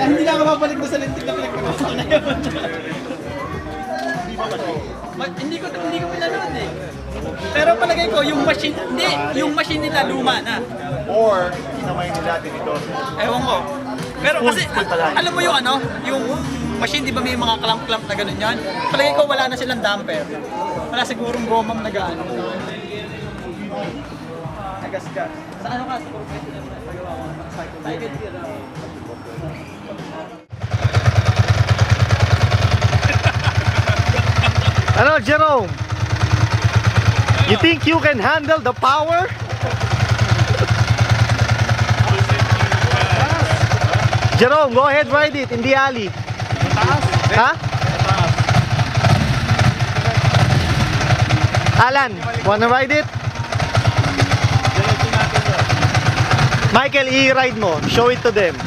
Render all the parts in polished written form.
Hindi na ako babalik na sa lintik na pinagpapasok na yun. Hindi ko pinanood eh. Pero palagay ko, yung machine nila luma na. Or, inamay nila tinidor. Ewan ko. Pero kasi, alam mo yung yung machine, di ba may mga clamp-clamp na gano'n yan? Palagay ko wala na silang damper. Wala sigurong gomang nag-ano. Nagasgas. Sa ano ka? Sa professional na pagawa ko ng cycle. Ano, Jerome? You think you can handle the power? Jerome, go ahead, ride it in the alley. Ha? Alan, wanna ride it? Michael, i-ride mo. Show it to them.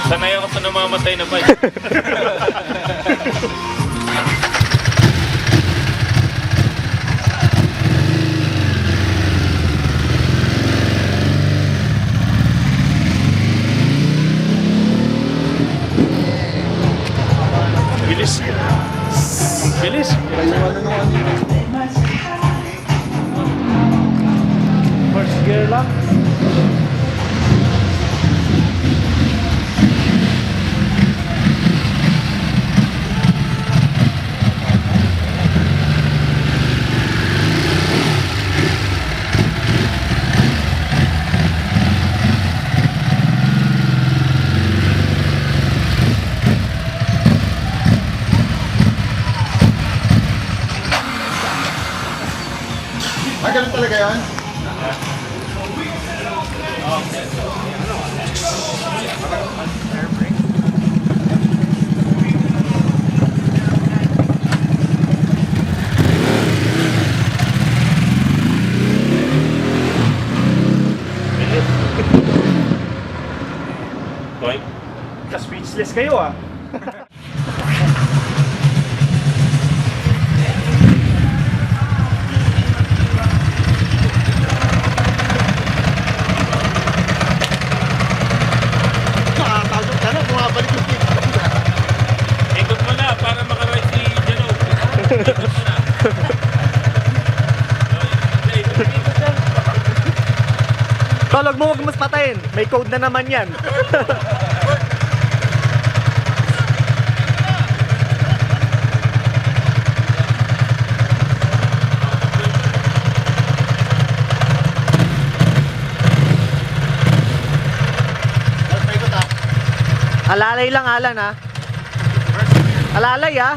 Sanay ako sa namamatay na bike. Bilis. Bilis. First gear lang. Ganun talaga yan? Toy? Ka-speechless kayo ah. Ikot mo na para makaride si Jano. Ikot mo na. Tolog mo, huwag mas patayin. May code na naman yan. Alalay lang, Alan ha. Alalay ha.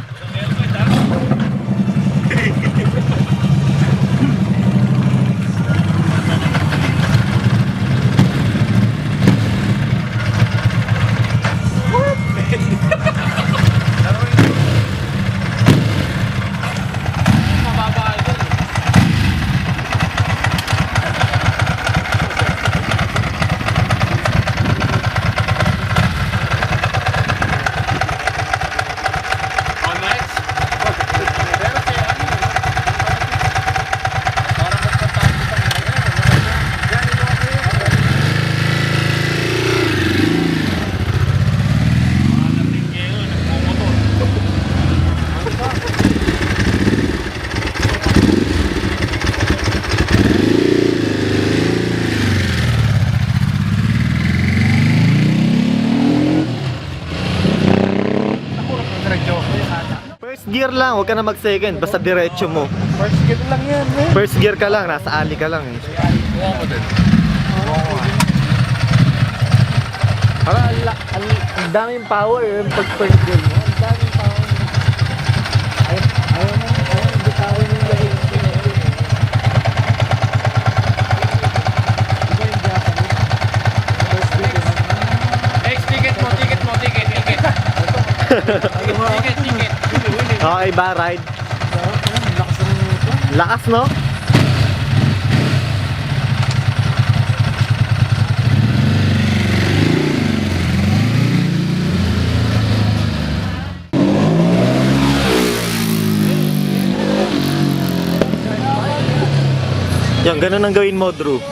First gear lang, huwag ka na mag-second, basta diretso mo. First gear lang yan, man. First gear ka lang, nasa alley ka lang eh. Parang ang daming power yung pag first gear mo. Ang daming power. Ayaw hindi power yung gawin. Next, ticket mo. Ticket. Okay ba, ride? Lakas no? Diyan, ganun ang gawin mo, Drew.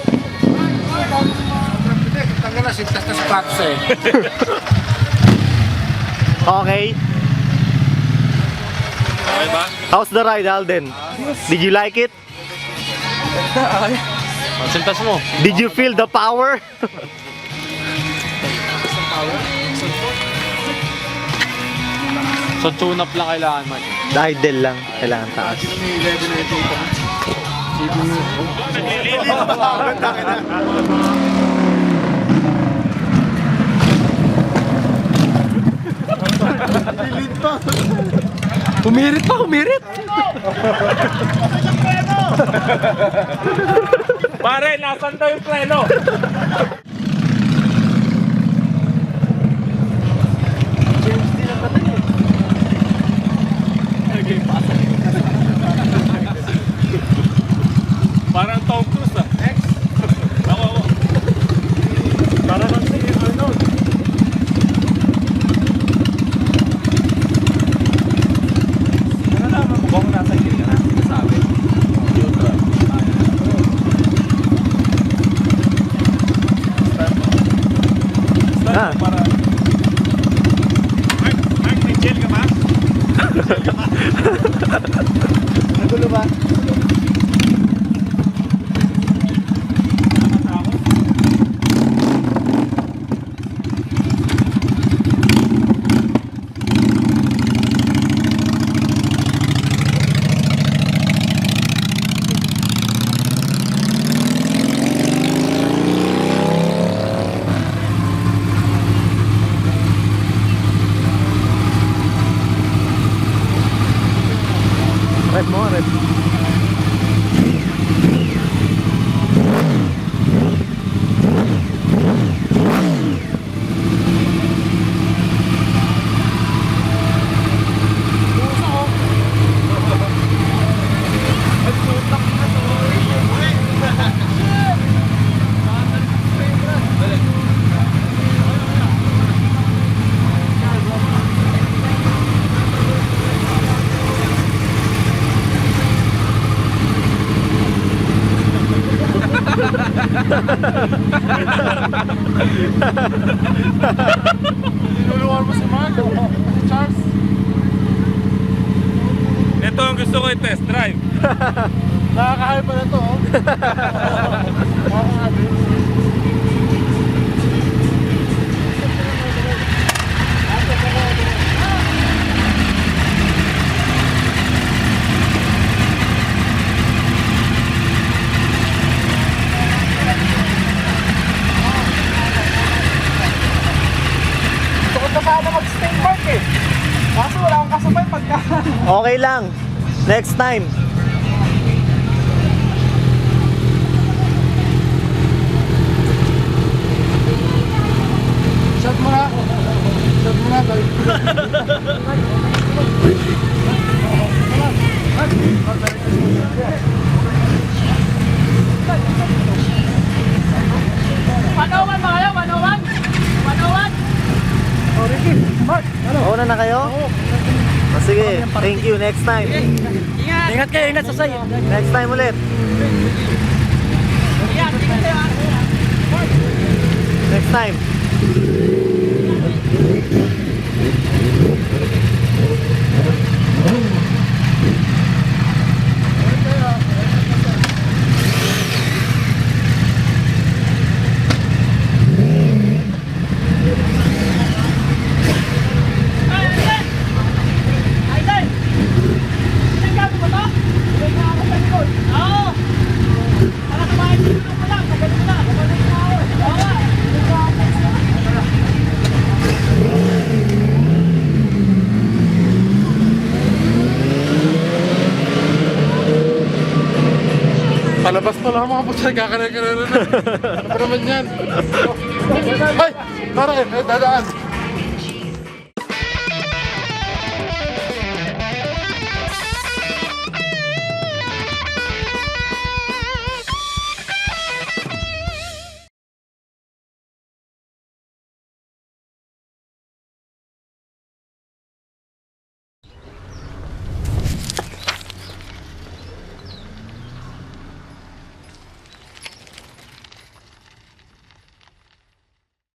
Tanggal na, sintas na sapatos eh. Okay. Okay ba? How's the ride, Alden? Did you like it? Sintas mo. Did you feel the power? So tune up lang kailangan man. Idle lang. Kailangan taas. Umirit pa, umirit! Pare, nasan daw yung preno? Parang Tom Cruise ah. Ako. Parang si Arnold. Mukhang nasa gilid na. Sabi. Ah. Mark, may gel ka ba? Nagulo ba? Red mo, red. Tinulungan mo si Mark. Charles. Ito ang gusto ko i-test drive. Nakakahay pa na to. Oh. Makakahabi. Kaso wala akong kasabay pagka... Okay lang. Next time. Shot mo na. Shot mo na. Manowan ba kayo? Manowan? Manowan? Una na kayo? Oh, sige, thank you. Next time. Ingat kayo, ingat sa sayo. Next time ulit. Ingat kayo. Next time. Palabas pa lang mga pusa, kakanay-kanay na. Ano ba naman yan? Ay! Parang, dadaan.